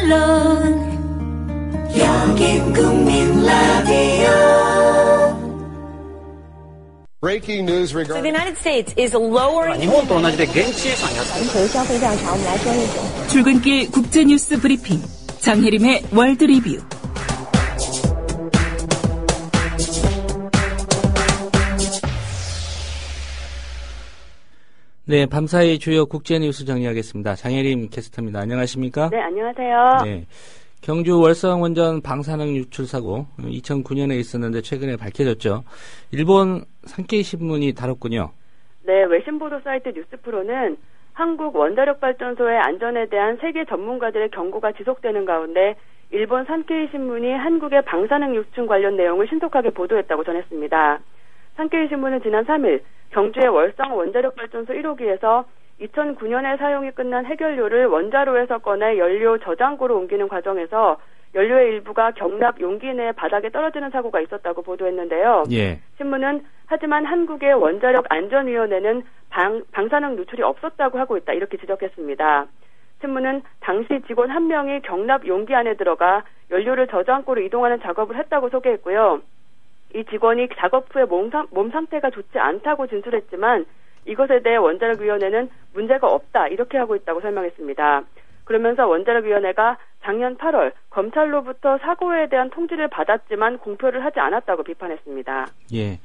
물론 여긴 국민 라디오. Breaking news regarding. So the United States is lowering. 출근길 국제뉴스 브리핑 장혜림의 월드 리뷰. 네, 밤사이 주요 국제뉴스 정리하겠습니다. 장혜림 캐스터입니다. 안녕하십니까? 네, 안녕하세요. 네, 경주 월성 원전 방사능 유출 사고 2009년에 있었는데 최근에 밝혀졌죠. 일본 산케이 신문이 다뤘군요. 네, 외신 보도 사이트 뉴스프로는 한국 원자력 발전소의 안전에 대한 세계 전문가들의 경고가 지속되는 가운데 일본 산케이 신문이 한국의 방사능 유출 관련 내용을 신속하게 보도했다고 전했습니다. 산케이 신문은 지난 3일 경주의 월성 원자력 발전소 1호기에서 2009년에 사용이 끝난 해결료를 원자로에서 꺼내 연료 저장고로 옮기는 과정에서 연료의 일부가 경납 용기 내 바닥에 떨어지는 사고가 있었다고 보도했는데요. 예. 신문은 하지만 한국의 원자력 안전위원회는 방사능 누출이 없었다고 하고 있다 이렇게 지적했습니다. 신문은 당시 직원 1명이 경납 용기 안에 들어가 연료를 저장고로 이동하는 작업을 했다고 소개했고요. 이 직원이 작업 후에 몸 상태가 좋지 않다고 진술했지만 이것에 대해 원자력위원회는 문제가 없다 이렇게 하고 있다고 설명했습니다. 그러면서 원자력위원회가 작년 8월 검찰로부터 사고에 대한 통지를 받았지만 공표를 하지 않았다고 비판했습니다. 예,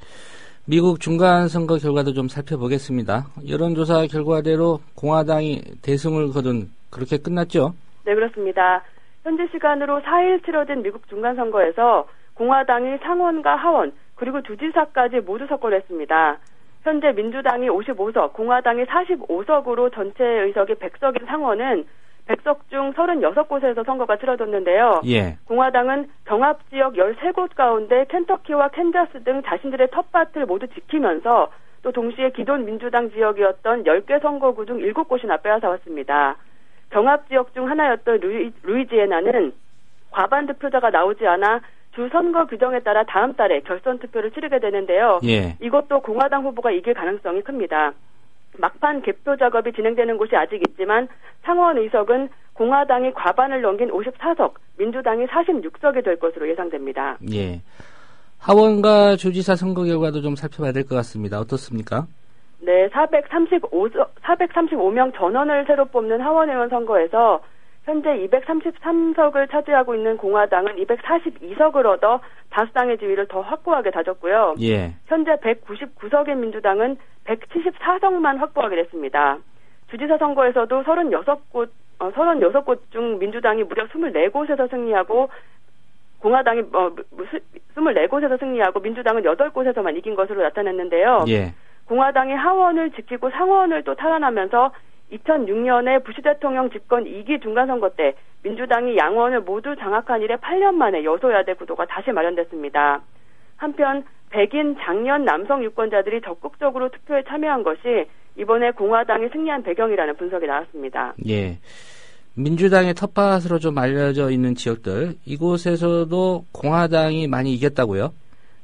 미국 중간선거 결과도 좀 살펴보겠습니다. 여론조사 결과대로 공화당이 대승을 거둔 그렇게 끝났죠? 네, 그렇습니다. 현지 시간으로 4일 치러진 미국 중간선거에서 공화당이 상원과 하원 그리고 주지사까지 모두 석권했습니다. 현재 민주당이 55석, 공화당이 45석으로 전체 의석이 100석인 상원은 100석 중 36곳에서 선거가 치러졌는데요. 예. 공화당은 경합지역 13곳 가운데 켄터키와 캔자스 등 자신들의 텃밭을 모두 지키면서 또 동시에 기존 민주당 지역이었던 10개 선거구 중 7곳이나 빼앗아왔습니다. 경합지역 중 하나였던 루이지애나는 과반 득표자가 나오지 않아 주 선거 규정에 따라 다음 달에 결선 투표를 치르게 되는데요. 예. 이것도 공화당 후보가 이길 가능성이 큽니다. 막판 개표 작업이 진행되는 곳이 아직 있지만 상원 의석은 공화당이 과반을 넘긴 54석, 민주당이 46석이 될 것으로 예상됩니다. 예. 하원과 주지사 선거 결과도 좀 살펴봐야 될 것 같습니다. 어떻습니까? 네, 435명 전원을 새로 뽑는 하원의원 선거에서 현재 233석을 차지하고 있는 공화당은 242석을 얻어 다수당의 지위를 더 확고하게 다졌고요. 예. 현재 199석인 민주당은 174석만 확보하게 됐습니다. 주지사 선거에서도 36곳 중 민주당이 무려 24곳에서 승리하고 공화당이 24곳에서 승리하고 민주당은 8곳에서만 이긴 것으로 나타났는데요. 예. 공화당이 하원을 지키고 상원을 또 탈환하면서 2006년에 부시 대통령 집권 2기 중간선거 때 민주당이 양원을 모두 장악한 이래 8년 만에 여소야대 구도가 다시 마련됐습니다. 한편 백인 장년 남성 유권자들이 적극적으로 투표에 참여한 것이 이번에 공화당이 승리한 배경이라는 분석이 나왔습니다. 예. 민주당의 텃밭으로 좀 알려져 있는 지역들, 이곳에서도 공화당이 많이 이겼다고요?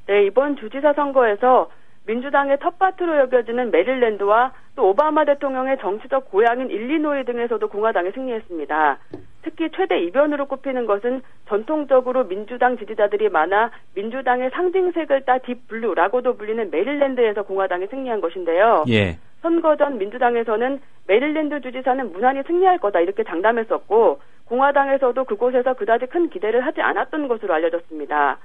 네, 이번 주지사 선거에서 민주당의 텃밭으로 여겨지는 메릴랜드와 또 오바마 대통령의 정치적 고향인 일리노이 등에서도 공화당이 승리했습니다. 특히 최대 이변으로 꼽히는 것은 전통적으로 민주당 지지자들이 많아 민주당의 상징색을 따 딥블루라고도 불리는 메릴랜드에서 공화당이 승리한 것인데요. 예. 선거 전 민주당에서는 메릴랜드 주지사는 무난히 승리할 거다 이렇게 장담했었고 공화당에서도 그곳에서 그다지 큰 기대를 하지 않았던 것으로 알려졌습니다.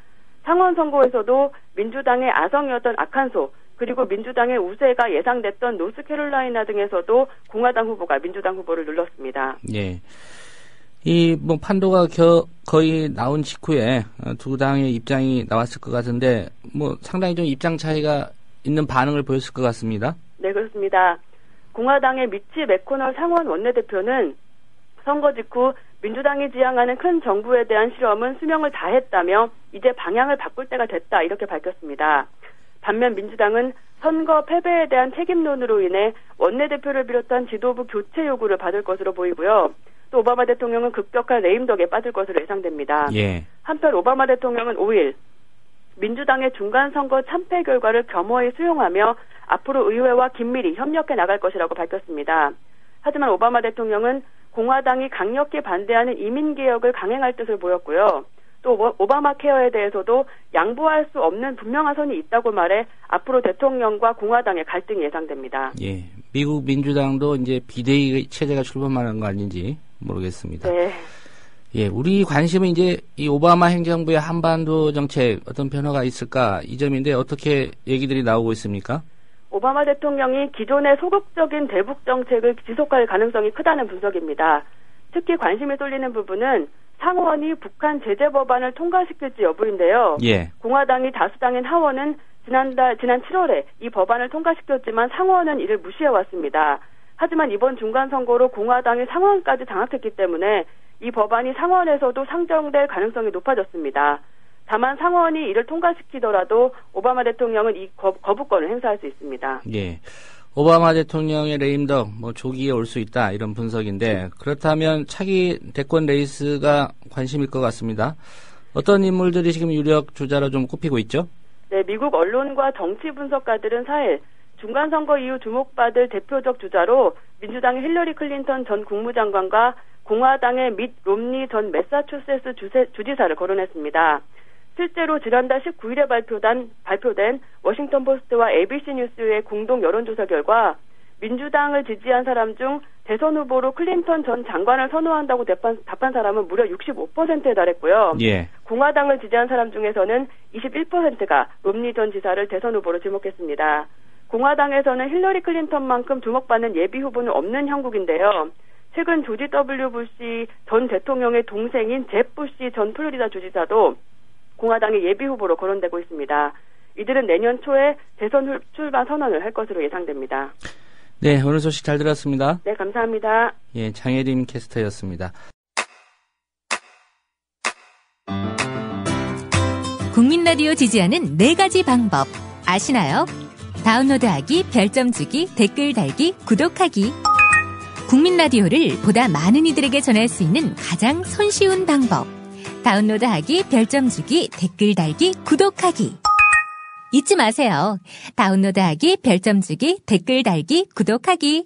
상원 선거에서도 민주당의 아성이었던 아칸소 그리고 민주당의 우세가 예상됐던 노스캐롤라이나 등에서도 공화당 후보가 민주당 후보를 눌렀습니다. 예. 판도가 거의 나온 직후에 두 당의 입장이 나왔을 것 같은데 상당히 좀 입장 차이가 있는 반응을 보였을 것 같습니다. 네, 그렇습니다. 공화당의 미치 맥코널 상원 원내대표는 선거 직후 민주당이 지향하는 큰 정부에 대한 실험은 수명을 다했다며 이제 방향을 바꿀 때가 됐다 이렇게 밝혔습니다. 반면 민주당은 선거 패배에 대한 책임론으로 인해 원내대표를 비롯한 지도부 교체 요구를 받을 것으로 보이고요. 또 오바마 대통령은 급격한 레임덕에 빠질 것으로 예상됩니다. 예. 한편 오바마 대통령은 5일 민주당의 중간선거 참패 결과를 겸허히 수용하며 앞으로 의회와 긴밀히 협력해 나갈 것이라고 밝혔습니다. 하지만 오바마 대통령은 공화당이 강력히 반대하는 이민개혁을 강행할 뜻을 보였고요. 또 오바마 케어에 대해서도 양보할 수 없는 분명한 선이 있다고 말해 앞으로 대통령과 공화당의 갈등이 예상됩니다. 예, 미국 민주당도 이제 비대위 체제가 출범하는 거 아닌지 모르겠습니다. 네. 예, 우리 관심은 이제 이 오바마 행정부의 한반도 정책 어떤 변화가 있을까 이 점인데 어떻게 얘기들이 나오고 있습니까? 오바마 대통령이 기존의 소극적인 대북 정책을 지속할 가능성이 크다는 분석입니다. 특히 관심이 쏠리는 부분은 상원이 북한 제재 법안을 통과시킬지 여부인데요. 예. 공화당이 다수당인 하원은 지난 7월에 이 법안을 통과시켰지만 상원은 이를 무시해왔습니다. 하지만 이번 중간선거로 공화당이 상원까지 장악했기 때문에 이 법안이 상원에서도 상정될 가능성이 높아졌습니다. 다만 상원이 이를 통과시키더라도 오바마 대통령은 이 거부권을 행사할 수 있습니다. 예. 오바마 대통령의 레임덕 조기에 올 수 있다 이런 분석인데 그렇다면 차기 대권 레이스가 관심일 것 같습니다. 어떤 인물들이 지금 유력 주자로 좀 꼽히고 있죠? 네, 미국 언론과 정치 분석가들은 4일 중간선거 이후 주목받을 대표적 주자로 민주당의 힐러리 클린턴 전 국무장관과 공화당의 밋 롬니 전 매사추세츠 주지사를 거론했습니다. 실제로 지난달 19일에 발표된 워싱턴 포스트와 ABC 뉴스의 공동 여론조사 결과 민주당을 지지한 사람 중 대선 후보로 클린턴 전 장관을 선호한다고 답한 사람은 무려 65%에 달했고요. 예. 공화당을 지지한 사람 중에서는 21%가 롬니 전 지사를 대선 후보로 지목했습니다. 공화당에서는 힐러리 클린턴만큼 주목받는 예비 후보는 없는 형국인데요. 최근 조지 W. 부시 전 대통령의 동생인 잽 부시 전 플로리다 주지사도 공화당의 예비 후보로 거론되고 있습니다. 이들은 내년 초에 대선 출마 선언을 할 것으로 예상됩니다. 네, 오늘 소식 잘 들었습니다. 네, 감사합니다. 예, 장혜림 캐스터였습니다. 국민 라디오 지지하는 4가지 방법 아시나요? 다운로드하기, 별점 주기, 댓글 달기, 구독하기. 국민 라디오를 보다 많은 이들에게 전할 수 있는 가장 손쉬운 방법. 다운로드하기, 별점 주기, 댓글 달기, 구독하기. 잊지 마세요. 다운로드하기, 별점 주기, 댓글 달기, 구독하기.